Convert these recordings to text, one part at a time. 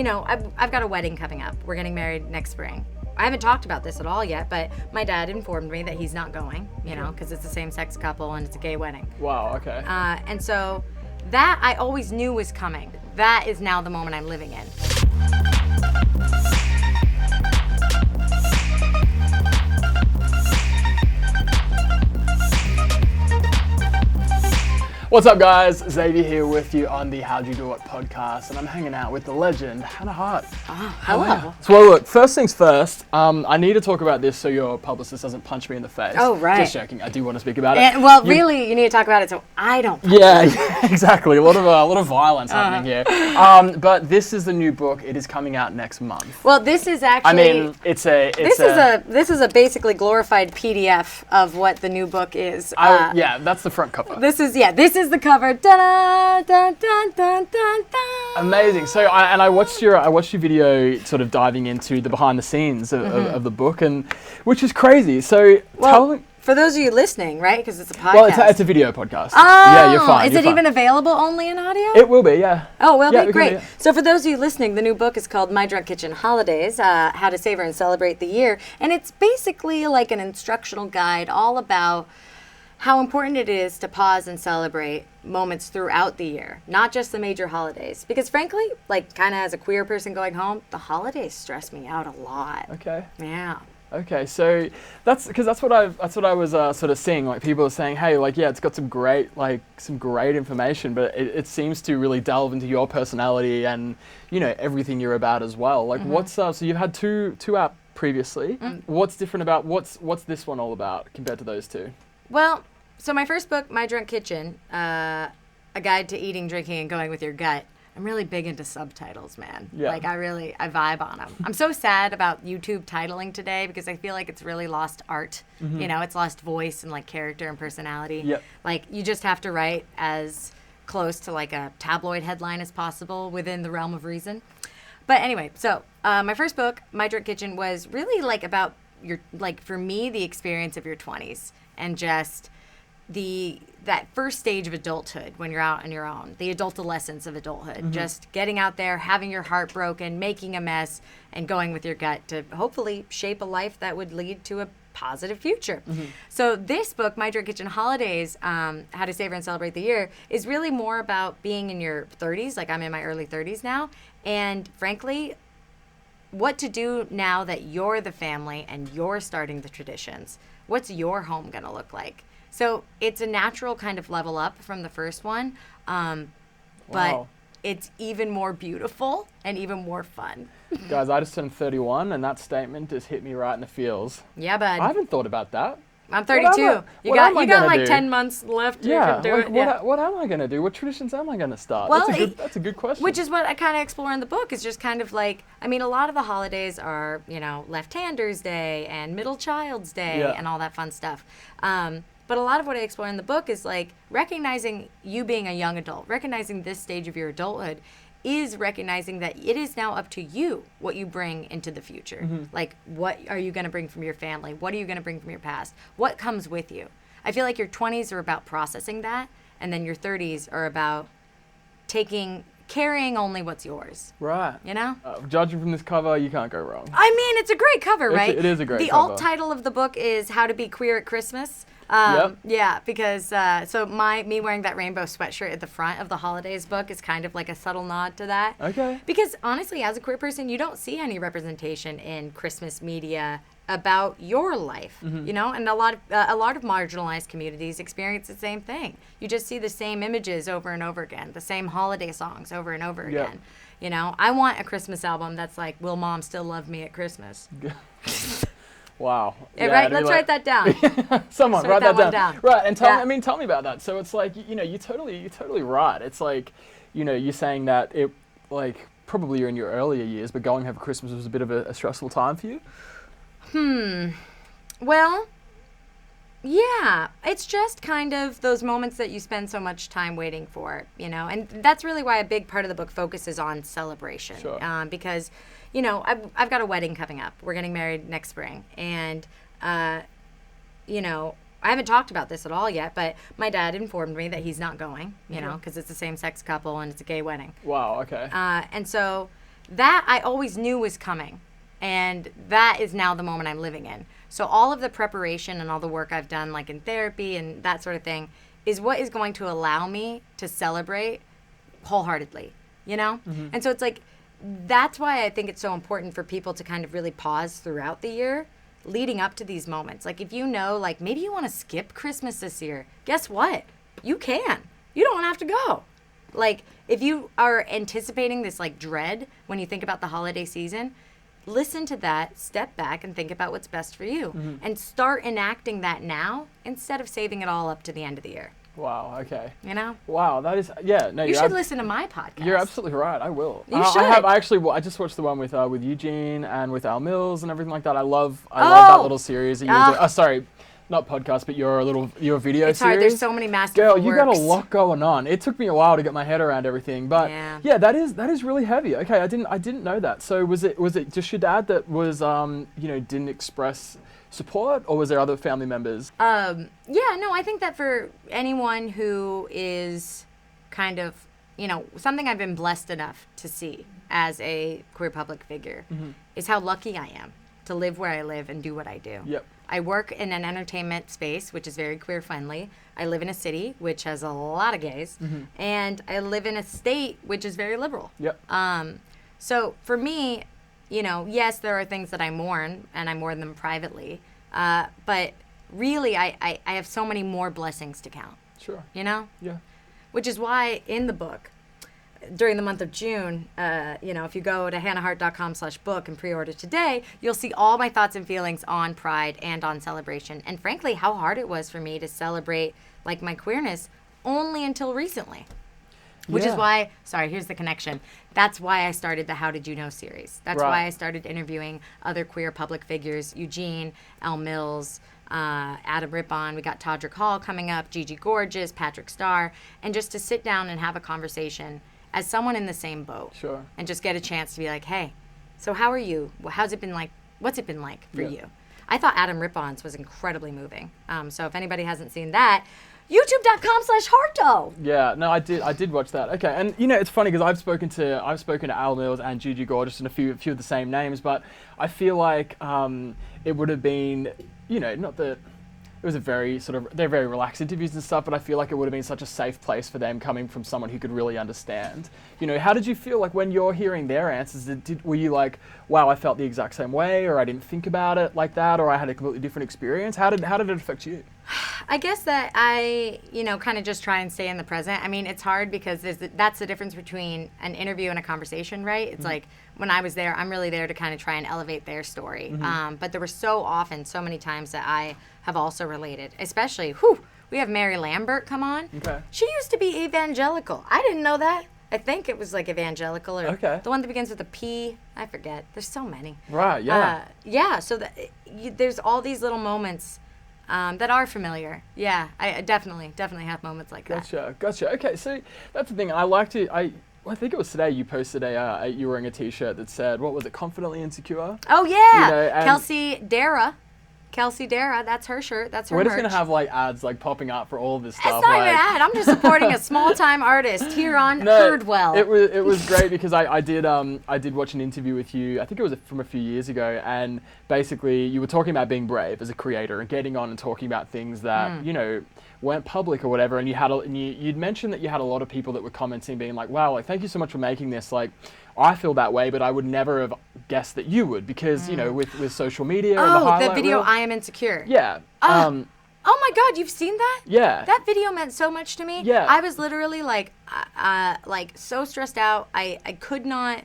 I've got a wedding coming up. We're getting married next spring. I haven't talked about this at all yet, but my dad informed me that he's not going, because it's a same-sex couple and it's a gay wedding. Wow, okay. And so that I always knew was coming. That is now the moment I'm living in. What's up, guys? Xavier here with you on the How'd You Do It podcast, and I'm hanging out with the legend, Hannah Hart. Hello. So, well, look, first things first, I need to talk about this so your publicist doesn't punch me in the face. Oh, right. Just joking. I do want to speak about it. And, well, really, you need to talk about it so I don't punch you. Yeah, exactly. A lot of violence happening here. But this is the new book. It is coming out next month. Well, this is actually. I mean, this is a basically glorified PDF of what the new book is. Yeah, that's the front cover. This is the cover. Dun, dun, dun, dun, dun, dun. Amazing. So I watched your video, sort of diving into the behind the scenes of the book, and which is crazy. So tell me. For those of you listening, right? Because it's a podcast. Well, it's a video podcast. Oh, yeah, you're fine. Is it even available only in audio? It will be, yeah. Oh, will yeah, be? Great. So for those of you listening, the new book is called My Drunk Kitchen Holidays, How to Savor and Celebrate the Year. And it's basically like an instructional guide all about how important it is to pause and celebrate moments throughout the year, not just the major holidays. Because frankly, like kind of as a queer person going home, the holidays stress me out a lot. Okay. Yeah. Okay, so that's what I was sort of seeing. Like people are saying, hey, like it's got some great information, but it seems to really delve into your personality and everything you're about as well. Like what's so you've had two out previously. What's different about what's this one all about compared to those two? Well, so my first book, My Drunk Kitchen, A Guide to Eating, Drinking, and Going with Your Gut. I'm really big into subtitles, man. Yeah. Like I vibe on them. I'm so sad about YouTube titling today because I feel like it's really lost art. It's lost voice and like character and personality. Yep. Like you just have to write as close to like a tabloid headline as possible within the realm of reason. But anyway, so my first book, My Drunk Kitchen, was really like about for me, the experience of your 20s. And just that first stage of adulthood when you're out on your own, the adultolescence of adulthood, just getting out there, having your heart broken, making a mess, and going with your gut to hopefully shape a life that would lead to a positive future. So this book, My Drunk Kitchen Holidays, How to Savor and Celebrate the Year, is really more about being in your 30s, like I'm in my early 30s now, and frankly, what to do now that you're the family and you're starting the traditions. What's your home going to look like? So it's a natural kind of level up from the first one, but it's even more beautiful and even more fun. Guys, I just turned 31, and that statement just hit me right in the feels. Yeah, bud. I haven't thought about that. I'm 32. You got like 10 months left. Yeah. You can do it. What am I going to do? What traditions am I going to start? Well, that's a good question. Which is what I kind of explore in the book. Is just kind of like, I mean, a lot of the holidays are, Left-Handers Day and Middle Child's Day and all that fun stuff. But a lot of what I explore in the book is like recognizing you being a young adult, recognizing this stage of your adulthood is recognizing that it is now up to you what you bring into the future. Like, what are you going to bring from your family? What are you going to bring from your past? What comes with you? I feel like your 20s are about processing that, and then your 30s are about carrying only what's yours. Right. Judging from this cover, you can't go wrong. I mean, it's a great cover, right? It is a great cover. The alt title of the book is How to Be Queer at Christmas. Yeah, because so me wearing that rainbow sweatshirt at the front of the holidays book is kind of like a subtle nod to that. Okay. Because honestly, as a queer person, you don't see any representation in Christmas media about your life, and a lot of marginalized communities experience the same thing. You just see the same images over and over again, the same holiday songs over and over again. I want a Christmas album that's like, "Will Mom Still Love Me at Christmas?" Wow. Yeah, right. Let's write that down. Someone write that down. Right, and tell me about that. So it's like you're totally right. It's like you're saying that it like probably you're in your earlier years, but going home for Christmas was a bit of a stressful time for you. Well, yeah, it's just kind of those moments that you spend so much time waiting for, and that's really why a big part of the book focuses on celebration. Sure. Because, I've got a wedding coming up. We're getting married next spring, and, I haven't talked about this at all yet, but my dad informed me that he's not going, because it's a same-sex couple and it's a gay wedding. Wow, okay. And so that I always knew was coming. And that is now the moment I'm living in. So all of the preparation and all the work I've done, like in therapy and that sort of thing, is what is going to allow me to celebrate wholeheartedly, you know? Mm-hmm. And so it's like, that's why I think it's so important for people to kind of really pause throughout the year leading up to these moments. Like if you know, like maybe you want to skip Christmas this year, guess what? You can. You don't have to go. Like if you are anticipating this like dread when you think about the holiday season, listen to that, step back and think about what's best for you and start enacting that now instead of saving it all up to the end of the year. Wow. Okay. You know? Wow. That is. Yeah. No. You should listen to my podcast. You're absolutely right. I will. You should. I just watched the one with Eugene and with Al Mills and everything like that. I love that little series that you were doing. Sorry, not podcast, but your video it's series. Hard. There's so many masterful Girl, you got a works. lot going on. It took me a while to get my head around everything, but yeah, that is really heavy. Okay, I didn't know that. So was it just your dad that was didn't express support, or was there other family members? I think that for anyone who is kind of, something I've been blessed enough to see as a queer public figure is how lucky I am to live where I live and do what I do. Yep. I work in an entertainment space, which is very queer friendly. I live in a city, which has a lot of gays. And I live in a state, which is very liberal. Yep. So for me, yes, there are things that I mourn, and I mourn them privately. But really, I have so many more blessings to count. Sure. Yeah. Which is why in the book, during the month of June, if you go to hannahhart.com/book and pre-order today, you'll see all my thoughts and feelings on Pride and on celebration. And frankly, how hard it was for me to celebrate like my queerness only until recently. Which is why, here's the connection. That's why I started the How Did You Know series. That's why I started interviewing other queer public figures, Eugene, Al Mills, Adam Rippon. We got Todrick Hall coming up, Gigi Gorgeous, Patrick Starr, and just to sit down and have a conversation as someone in the same boat. Sure. And just get a chance to be like, hey, so how are you? How's it been like? What's it been like for you? I thought Adam Rippon's was incredibly moving. So if anybody hasn't seen that, youtube.com/Harto. Yeah, no, I did watch that. Okay, and it's funny because I've spoken to Al Mills and Gigi Gorgeous and a few of the same names, but I feel like it would have been, not that it was they're very relaxed interviews and stuff, but I feel like it would have been such a safe place for them coming from someone who could really understand. How did you feel like when you're hearing their answers? Were you like, wow, I felt the exact same way, or I didn't think about it like that, or I had a completely different experience? How did it affect you? I guess that I, kind of just try and stay in the present. I mean, it's hard because that's the difference between an interview and a conversation, right? It's like when I was there, I'm really there to kind of try and elevate their story. But there were so many times that I have also related, especially, we have Mary Lambert come on. Okay. She used to be evangelical. I didn't know that. I think it was like evangelical or the one that begins with a P. I forget. There's so many. Right, yeah. So there's all these little moments that are familiar. Yeah, I definitely have moments like that. Gotcha. Okay, so that's the thing. I think it was today you posted you wearing a T-shirt that said, what was it, Confidently Insecure? Oh yeah, Kelsey Dara, that's her shirt. That's her merch. We're just going to have like ads like popping up for all of this stuff. It's not even an ad. I'm just supporting a small-time artist here on Herdwell. It was great because I did watch an interview with you. I think it was from a few years ago, and basically you were talking about being brave as a creator and getting on and talking about things that weren't public or whatever. And you'd mentioned that you had a lot of people that were commenting, being like, "Wow, like thank you so much for making this. Like, I feel that way, but I would never have guessed that you would because with social media and the highlight the video reel. I Am Insecure. Yeah. Oh my God, you've seen that? Yeah. That video meant so much to me. Yeah. I was literally like so stressed out. I could not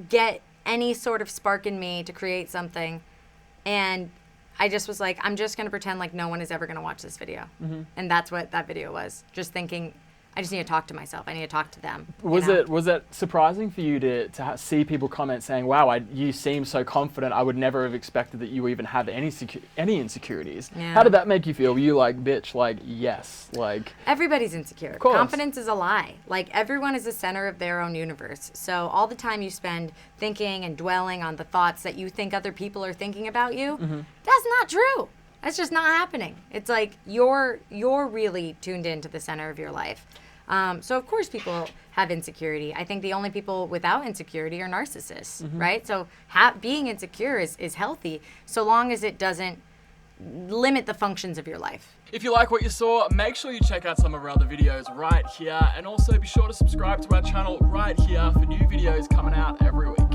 get any sort of spark in me to create something, and I just was like, I'm just gonna pretend like no one is ever gonna watch this video, and that's what that video was. Just thinking, I just need to talk to myself. I need to talk to them. Was it surprising for you to see people comment saying, "Wow, you seem so confident. I would never have expected that you even have any insecurities." Yeah. How did that make you feel? Were you like, "Bitch, like yes, like." Everybody's insecure. Of course. Confidence is a lie. Like everyone is the center of their own universe. So all the time you spend thinking and dwelling on the thoughts that you think other people are thinking about you, that's not true. That's just not happening. It's like you're really tuned into the center of your life. So of course people have insecurity. I think the only people without insecurity are narcissists, right? So being insecure is healthy so long as it doesn't limit the functions of your life. If you like what you saw, make sure you check out some of our other videos right here, and also be sure to subscribe to our channel right here for new videos coming out every week.